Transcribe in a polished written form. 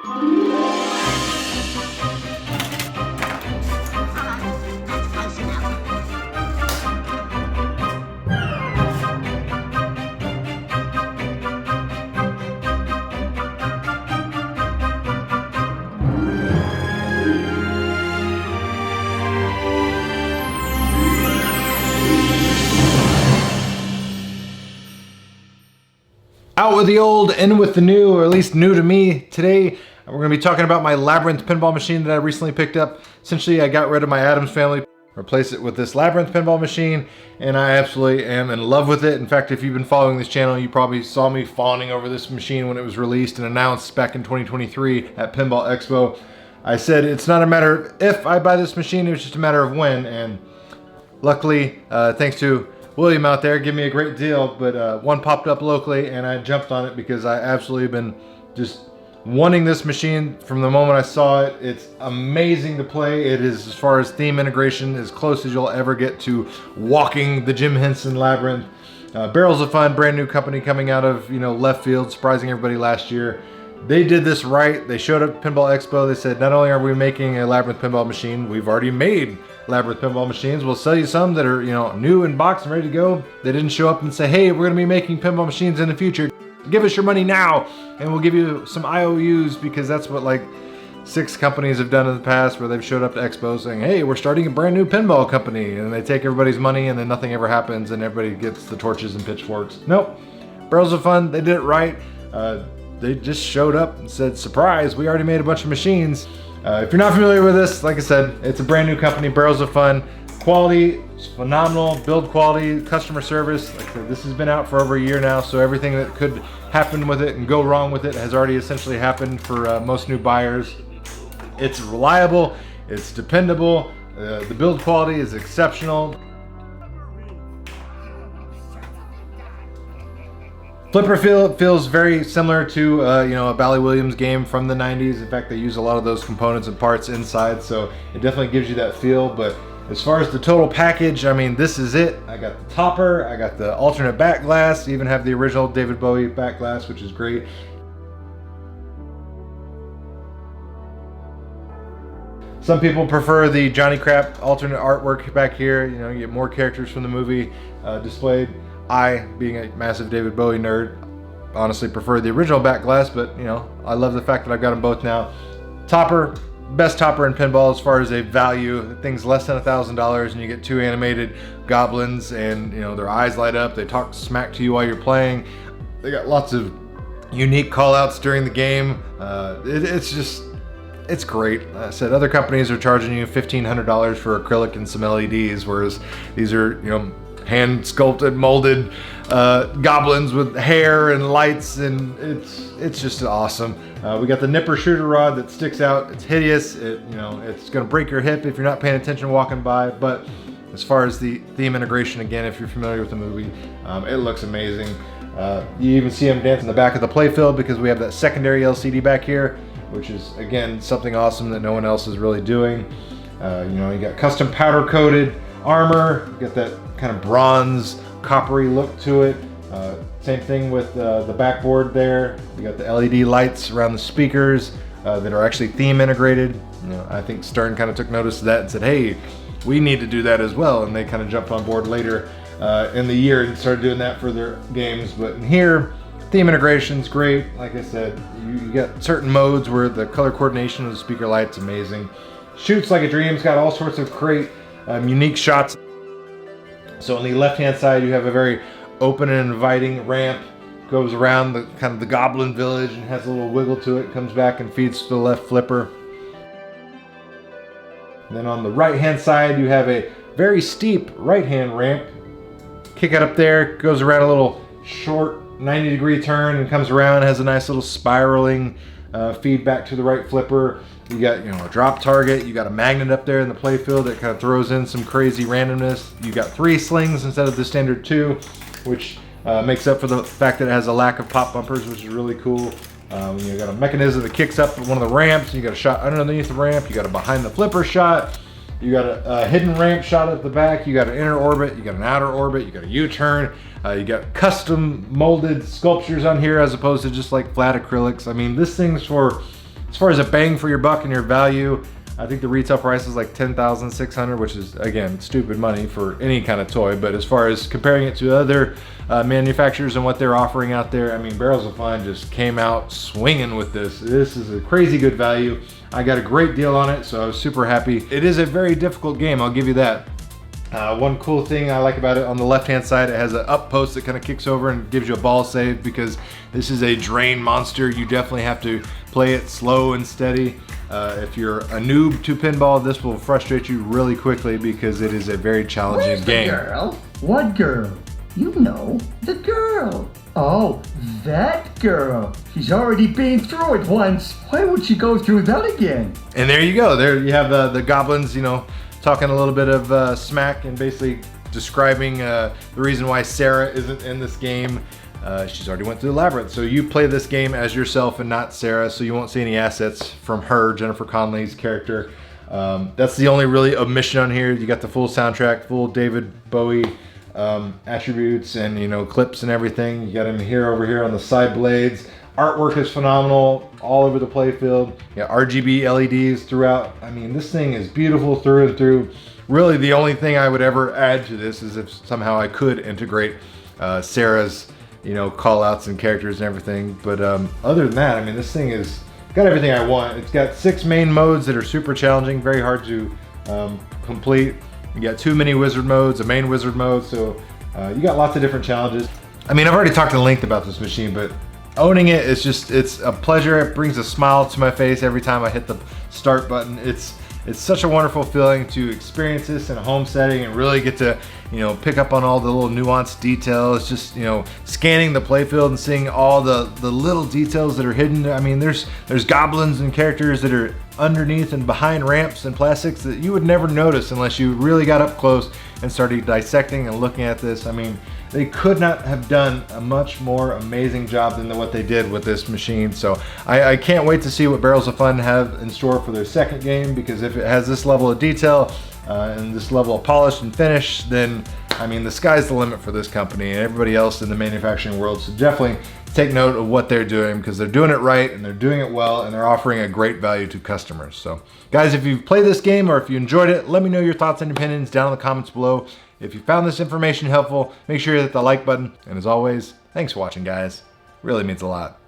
Out with the old, in with the new, or at least new to me. Today, we're going to be talking about my Labyrinth pinball machine that I recently picked up. Essentially, I got rid of my Addams family, replaced it with this Labyrinth pinball machine, and I absolutely am in love with it. In fact, if you've been following this channel, you probably saw me fawning over this machine when it was released and announced back in 2023 at Pinball Expo. I said it's not a matter of if I buy this machine, it was just a matter of when, and luckily, thanks to William out there, give me a great deal, but one popped up locally and I jumped on it because I absolutely been just wanting this machine from the moment I saw it. It's amazing to play. It is, as far as theme integration, as close as you'll ever get to walking the Jim Henson Labyrinth. Barrels of Fun, brand new company coming out of left field, surprising everybody last year. They did this right. They showed up at Pinball Expo. They said, not only are we making a Labyrinth pinball machine, we've already made Labyrinth pinball machines. We'll sell you some that are, new in box and ready to go. They didn't show up and say, hey, we're gonna be making pinball machines in the future. Give us your money now and we'll give you some IOUs, because that's what like 6 companies have done in the past, where they've showed up to Expo saying, hey, we're starting a brand new pinball company, and they take everybody's money and then nothing ever happens and everybody gets the torches and pitchforks. Nope. Barrels of Fun, they did it right. They just showed up and said, surprise, we already made a bunch of machines. If you're not familiar with this, like I said, it's a brand new company, Barrels of Fun. Quality is phenomenal, build quality, customer service. Like I said, this has been out for over a year now, so everything that could happen with it and go wrong with it has already essentially happened for most new buyers. It's reliable, it's dependable, the build quality is exceptional. Flipper feels very similar to a Bally Williams game from the 90s. In fact, they use a lot of those components and parts inside, so it definitely gives you that feel. But as far as the total package, I mean, this is it. I got the topper, I got the alternate back glass, even have the original David Bowie back glass, which is great. Some people prefer the Johnny Crap alternate artwork back here. You get more characters from the movie displayed. I, being a massive David Bowie nerd, honestly prefer the original back glass, but I love the fact that I've got them both now. Topper, best topper in pinball as far as a value. The thing's less than $1,000 and you get 2 animated goblins, and their eyes light up, they talk smack to you while you're playing. They got lots of unique call outs during the game. It's great. I said other companies are charging you $1,500 for acrylic and some LEDs, whereas these are, hand sculpted, molded goblins with hair and lights, and it's just awesome. We got the nipper shooter rod that sticks out. It's hideous. It's gonna break your hip if you're not paying attention walking by. But as far as the theme integration, again, if you're familiar with the movie, it looks amazing. You even see them dance in the back of the playfield because we have that secondary LCD back here, which is again something awesome that no one else is really doing. You got custom powder coated armor. You got that kind of bronze coppery look to it. Same thing with the backboard there. You got the LED lights around the speakers that are actually theme integrated. I think Stern kind of took notice of that and said, hey, we need to do that as well, and they kind of jumped on board later in the year and started doing that for their games. But in here, theme integration's great. Like I said, you got certain modes where the color coordination of the speaker light's amazing. Shoots like a dream. It's got all sorts of great unique shots. So on the left-hand side, you have a very open and inviting ramp. Goes around the kind of the Goblin Village and has a little wiggle to it. Comes back and feeds to the left flipper. And then on the right-hand side, you have a very steep right-hand ramp. Kick it up there. Goes around a little short 90-degree turn and comes around. Has a nice little spiraling feedback to the right flipper. You got a drop target. You got a magnet up there in the playfield that kind of throws in some crazy randomness. You got 3 slings instead of the standard 2, which makes up for the fact that it has a lack of pop bumpers, which is really cool. You got a mechanism that kicks up one of the ramps. You got a shot underneath the ramp. You got a behind the flipper shot. You got a hidden ramp shot at the back. You got an inner orbit. You got an outer orbit. You got a U-turn. You got custom molded sculptures on here as opposed to just like flat acrylics. I mean, this thing's for As far as a bang for your buck and your value, I think the retail price is like $10,600, which is, again, stupid money for any kind of toy. But as far as comparing it to other manufacturers and what they're offering out there, I mean, Barrels of Fun just came out swinging with this. This is a crazy good value. I got a great deal on it, so I was super happy. It is a very difficult game, I'll give you that. One cool thing I like about it, on the left-hand side, it has an up post that kind of kicks over and gives you a ball save, because this is a drain monster. You definitely have to play it slow and steady. If you're a noob to pinball, this will frustrate you really quickly because it is a very challenging game. Where's the girl? What girl? You know, the girl. Oh, that girl. She's already been through it once. Why would she go through that again? And there you go. There you have the goblins, you know, talking a little bit of smack and basically describing the reason why Sarah isn't in this game. She's already went through the labyrinth. So you play this game as yourself and not Sarah, so you won't see any assets from her, Jennifer Connelly's character. That's the only really omission on here. You got the full soundtrack, full David Bowie attributes and, you know, clips and everything. You got him here, over here on the side blades. Artwork is phenomenal all over the playfield. Yeah, RGB LEDs throughout. I mean, this thing is beautiful through and through. Really, the only thing I would ever add to this is if somehow I could integrate Sarah's, you know, call outs and characters and everything. But other than that, I mean, this thing is got everything I want. It's got 6 main modes that are super challenging, very hard to complete. You got 2 mini wizard modes, a main wizard mode, so you got lots of different challenges. I mean, I've already talked at length about this machine, but owning it is just, it's a pleasure. It brings a smile to my face every time I hit the start button. It's such a wonderful feeling to experience this in a home setting and really get to, you know, pick up on all the little nuanced details. Just, you know, scanning the playfield and seeing all the little details that are hidden. I mean, there's goblins and characters that are underneath and behind ramps and plastics that you would never notice unless you really got up close and started dissecting and looking at this. I mean, they could not have done a much more amazing job than what they did with this machine. So I can't wait to see what Barrels of Fun have in store for their second game, because if it has this level of detail and this level of polish and finish, then I mean, the sky's the limit for this company and everybody else in the manufacturing world. So definitely take note of what they're doing, because they're doing it right and they're doing it well and they're offering a great value to customers. So guys, if you've played this game or if you enjoyed it, let me know your thoughts and opinions down in the comments below. If you found this information helpful, make sure you hit the like button. And as always, thanks for watching, guys. Really means a lot.